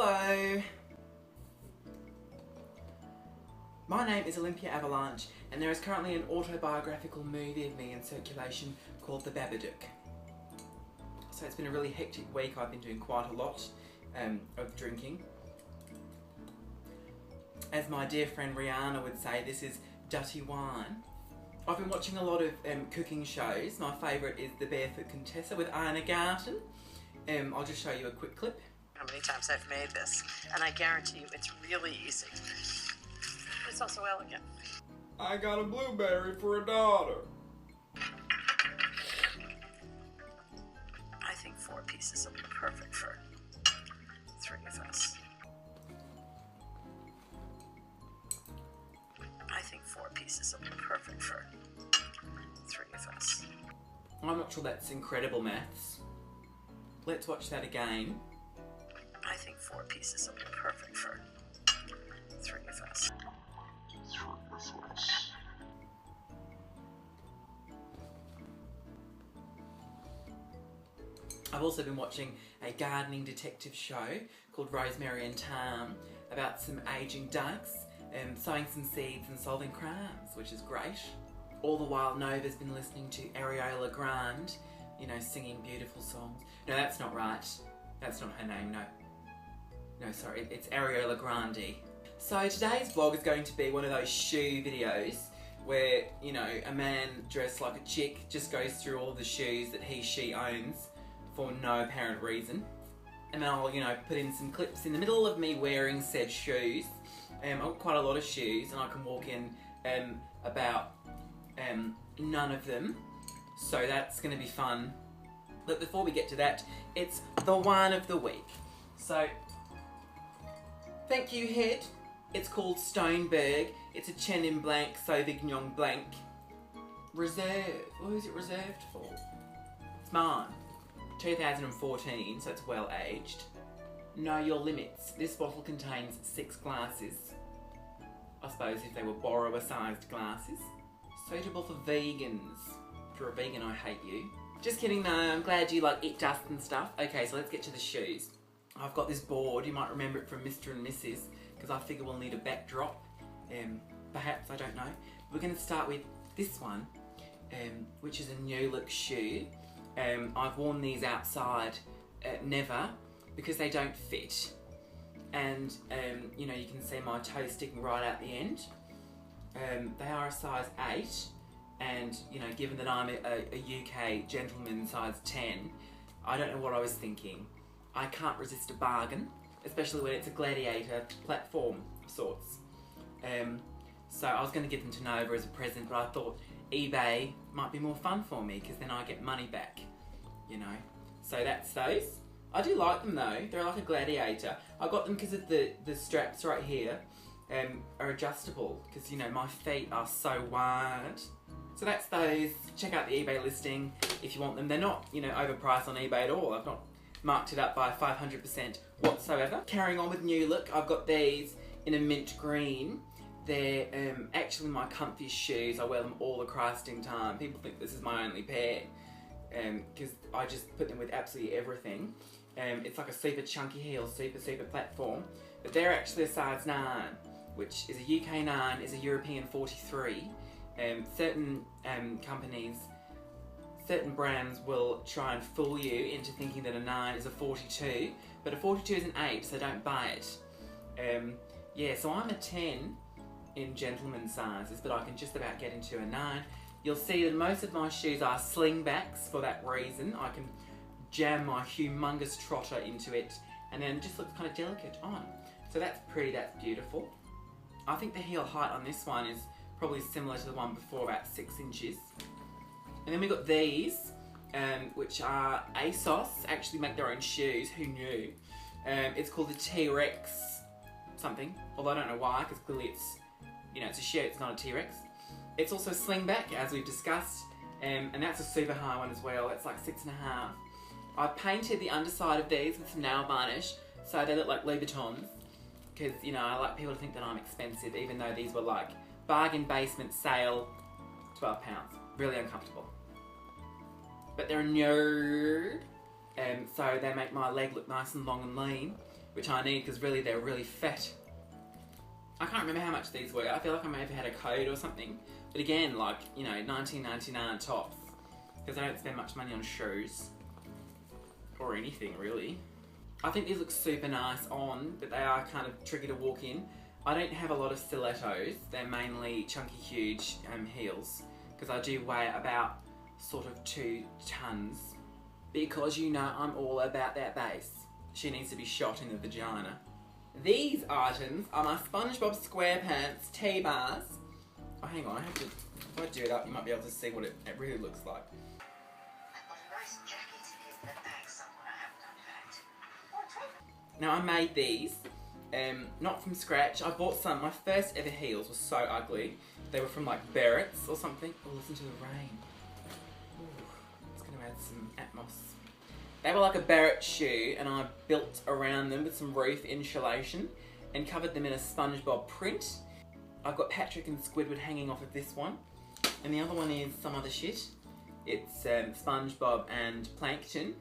Hello! My name is Olympia Avalanche and there is currently an autobiographical movie of me in circulation called The Babadook. So it's been a really hectic week. I've been doing quite a lot of drinking. As my dear friend Rihanna would say, this is dirty wine. I've been watching a lot of cooking shows. My favourite is The Barefoot Contessa with Ina Garten. I'll just show you a quick clip. How many times I've made this, and I guarantee you it's really easy. It's also elegant. I got a blueberry for a daughter. I think 4 pieces will be perfect for 3 of us. I think 4 pieces will be perfect for 3 of us. I'm not sure that's incredible maths. Let's watch that again. I think 4 pieces will be perfect for 3 of us. I've also been watching a gardening detective show called Rosemary and Thyme about some aging ducks sowing some seeds and solving crimes, which is great. All the while Nova's been listening to Ariana Grande, you know, singing beautiful songs. No, that's not right. That's not her name, no. No, sorry, it's Ariana Grande. So today's vlog is going to be one of those shoe videos where, you know, a man dressed like a chick just goes through all the shoes that she owns for no apparent reason. And then I'll, you know, put in some clips in the middle of me wearing said shoes. I've got quite a lot of shoes and I can walk in about none of them. So that's going to be fun. But before we get to that, it's the wine of the week. So, thank you, Head. It's called Stoneberg. It's a Chenin Blanc, Sauvignon Blanc. Reserve. Who is it reserved for? It's mine. 2014, so it's well aged. Know your limits. This bottle contains 6 glasses. I suppose if they were borrower-sized glasses. Suitable for vegans. If you're a vegan, I hate you. Just kidding, no, I'm glad you like eat dust and stuff. Okay, so let's get to the shoes. I've got this board, you might remember it from Mr. and Mrs. because I figure we'll need a backdrop. Perhaps, I don't know. We're going to start with this one, which is a new look shoe. I've worn these outside never because they don't fit. And, you know, you can see my toe sticking right out the end. They are a size 8. And, you know, given that I'm a UK gentleman size 10, I don't know what I was thinking. I can't resist a bargain, especially when it's a gladiator platform of sorts. So I was going to give them to Nova as a present, but I thought eBay might be more fun for me because then I get money back, you know. So that's those. I do like them though. They're like a gladiator. I got them because of the straps right here are adjustable because, you know, my feet are so wide. So that's those. Check out the eBay listing if you want them. They're not, you know, overpriced on eBay at all. I've not marked it up by 500% whatsoever. Carrying on with new look, I've got these in a mint green. They're actually my comfiest shoes. I wear them all the Christing time. People think this is my only pair because I just put them with absolutely everything. It's like a super chunky heel, super platform. But they're actually a size 9, which is a UK 9, is a European 43. Certain companies, certain brands will try and fool you into thinking that a 9 is a 42, but a 42 is an 8, so don't buy it. Yeah, so I'm a 10 in gentleman sizes, but I can just about get into a 9. You'll see that most of my shoes are slingbacks for that reason. I can jam my humongous trotter into it, and then it just looks kind of delicate on. So that's pretty, that's beautiful. I think the heel height on this one is probably similar to the one before, about 6 inches. And then we've got these, which are ASOS, actually make their own shoes, who knew? It's called the T-Rex something, although I don't know why, because clearly it's, you know, it's a shoe, it's not a T-Rex. It's also slingback, as we've discussed, and that's a super high one as well, it's like 6.5. I've painted the underside of these with some nail varnish, so they look like Louboutins, because, you know, I like people to think that I'm expensive, even though these were like bargain basement sale, £12. Really uncomfortable. But they're a nerd, so they make my leg look nice and long and lean, which I need because really they're really fat. I can't remember how much these were. I feel like I may have had a code or something. But again, like, you know, $19.99 tops. Because I don't spend much money on shoes. Or anything, really. I think these look super nice on, but they are kind of tricky to walk in. I don't have a lot of stilettos. They're mainly chunky, huge heels. Because I do weigh about sort of 2 tons. Because you know I'm all about that base. She needs to be shot in the vagina. These items are my SpongeBob SquarePants T-bars. Oh, hang on, I have to, if I do it up, you might be able to see what it really looks like. Now, I made these, not from scratch. I bought some. My first ever heels were so ugly. They were from like Barrett's or something. Oh, listen to the rain. Ooh, it's going to add some atmos. They were like a Barrett shoe, and I built around them with some roof insulation and covered them in a SpongeBob print. I've got Patrick and Squidward hanging off of this one, and the other one is some other shit. It's SpongeBob and Plankton,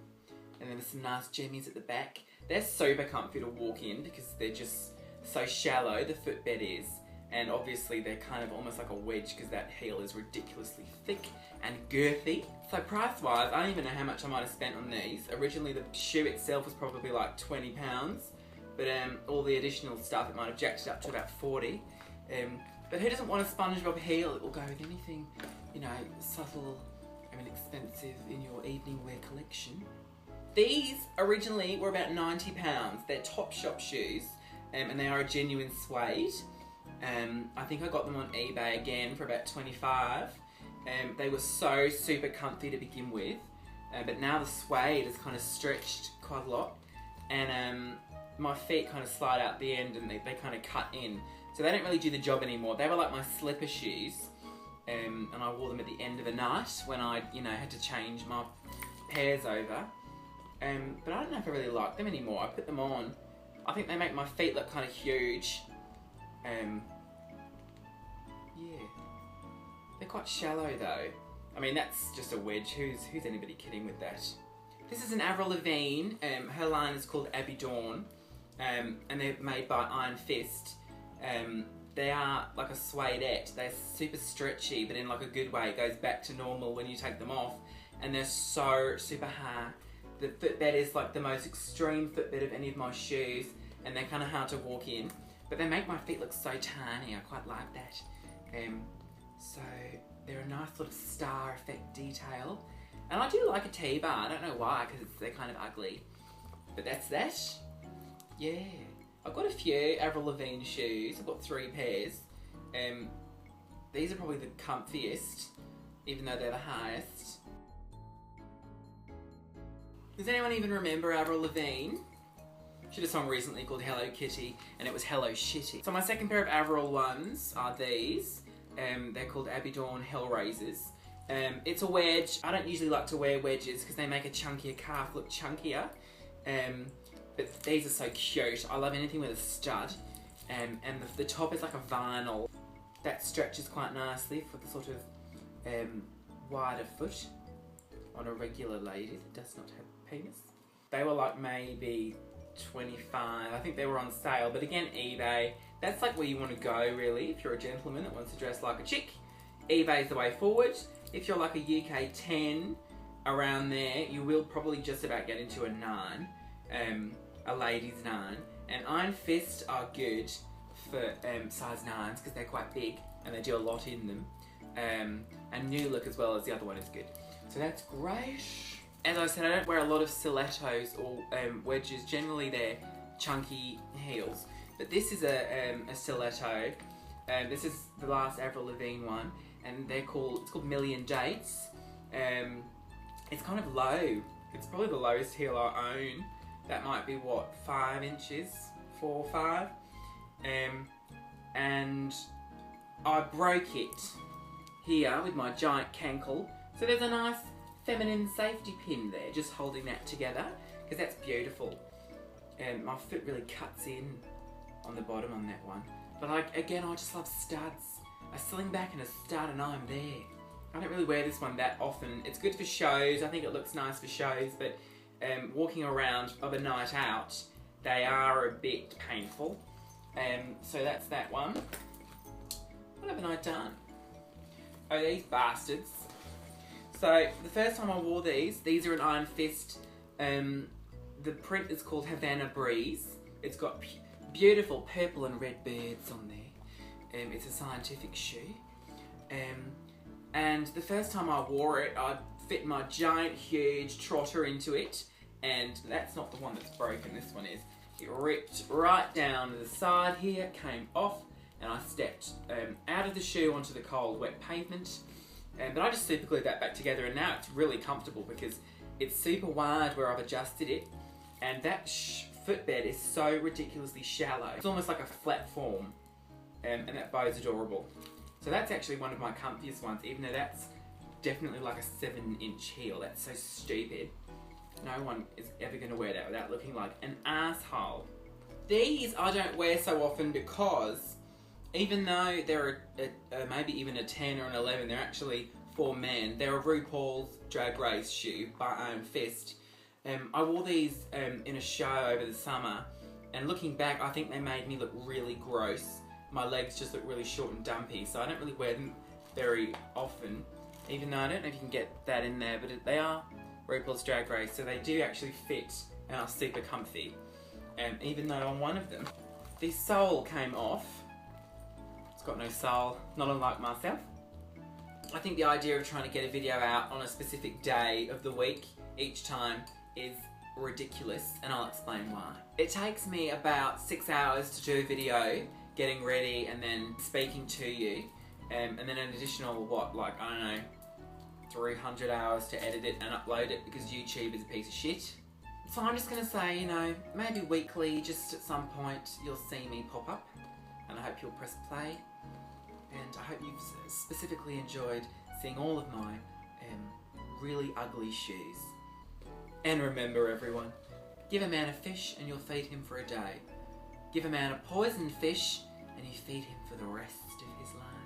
and then there's some nice jimmies at the back. They're super comfy to walk in because they're just so shallow, the footbed is, and obviously they're kind of almost like a wedge because that heel is ridiculously thick and girthy. So price-wise, I don't even know how much I might have spent on these. Originally the shoe itself was probably like £20, but all the additional stuff, it might have jacked it up to about 40. But who doesn't want a SpongeBob heel? It will go with anything, you know, subtle and expensive in your evening wear collection. These originally were about £90. They're Topshop shoes, and they are a genuine suede. I think I got them on eBay again for about $25. They were so super comfy to begin with, but now the suede is kind of stretched quite a lot, and my feet kind of slide out the end and they kind of cut in. So they don't really do the job anymore. They were like my slipper shoes, and I wore them at the end of the night when I, you know, had to change my pairs over. But I don't know if I really like them anymore. I put them on. I think they make my feet look kind of huge. Yeah. They're quite shallow though. I mean, that's just a wedge. Who's anybody kidding with that? This is an Avril Lavigne. Her line is called Abby Dawn. And they're made by Iron Fist. They are like a suedeette. They're super stretchy, but in like a good way. It goes back to normal when you take them off. And they're so super high. The footbed is like the most extreme footbed of any of my shoes, and they're kind of hard to walk in. But they make my feet look so tiny. I quite like that. So they're a nice sort of star effect detail. And I do like a T-bar. I don't know why, because they're kind of ugly. But that's that. Yeah. I've got a few Avril Lavigne shoes. I've got 3 pairs. These are probably the comfiest, even though they're the highest. Does anyone even remember Avril Lavigne? She did a song recently called Hello Kitty, and it was Hello Shitty. So my second pair of Avril ones are these. They're called Abby Dawn Hellraisers. It's a wedge. I don't usually like to wear wedges because they make a chunkier calf look chunkier. But these are so cute. I love anything with a stud. And the top is like a vinyl that stretches quite nicely for the sort of wider foot on a regular lady that does not have a penis. They were like maybe 25. I think they were on sale, but again, eBay. That's like where you want to go really if you're a gentleman that wants to dress like a chick. eBay's the way forward. If you're like a UK 10 around there, you will probably just about get into a 9. A ladies 9, and Iron Fist are good for size 9s because they're quite big and they do a lot in them, and New Look as well as the other one is good, so that's great. As I said, I don't wear a lot of stilettos or wedges. Generally they're chunky heels, but this is a stiletto. This is the last Avril Lavigne one, and it's called Million Dates. It's kind of low. It's probably the lowest heel I own. That might be, what, 5 inches? 4 or 5? And I broke it here with my giant cankle. So there's a nice feminine safety pin there, just holding that together, because that's beautiful. And my foot really cuts in on the bottom on that one. But again, I just love studs. A sling back and a stud and I'm there. I don't really wear this one that often. It's good for shows. I think it looks nice for shows, but walking around of a night out, they are a bit painful. So that's that one. What haven't I done? Oh, these bastards. So the first time I wore these are an Iron Fist. The print is called Havana Breeze. It's got beautiful purple and red birds on there. It's a scientific shoe. And the first time I wore it, I fit my giant, huge trotter into it. And that's not the one that's broken, this one is. It ripped right down to the side here, came off, and I stepped out of the shoe onto the cold, wet pavement. But I just super glued that back together, and now it's really comfortable because it's super wide where I've adjusted it. And that footbed is so ridiculously shallow. It's almost like a flat form, and that bow's adorable. So that's actually one of my comfiest ones, even though that's definitely like a 7-inch heel. That's so stupid. No one is ever going to wear that without looking like an asshole. These I don't wear so often because even though they're maybe even a 10 or an 11, they're actually for men. They're a RuPaul's Drag Race shoe by Iron Fist. I wore these in a show over the summer, and looking back, I think they made me look really gross. My legs just look really short and dumpy, so I don't really wear them very often, even though I don't know if you can get that in there, but they are RuPaul's Drag Race, so they do actually fit and are super comfy. Even though on one of them, the sole came off. It's got no sole, not unlike myself. I think the idea of trying to get a video out on a specific day of the week each time is ridiculous, and I'll explain why. It takes me about 6 hours to do a video, getting ready and then speaking to you, and then an additional, what, like, I don't know, 300 hours to edit it and upload it because YouTube is a piece of shit. So I'm just going to say, you know, maybe weekly, just at some point, you'll see me pop up, and I hope you'll press play, and I hope you've specifically enjoyed seeing all of my really ugly shoes. And remember, everyone, give a man a fish and you'll feed him for a day. Give a man a poisoned fish and you feed him for the rest of his life.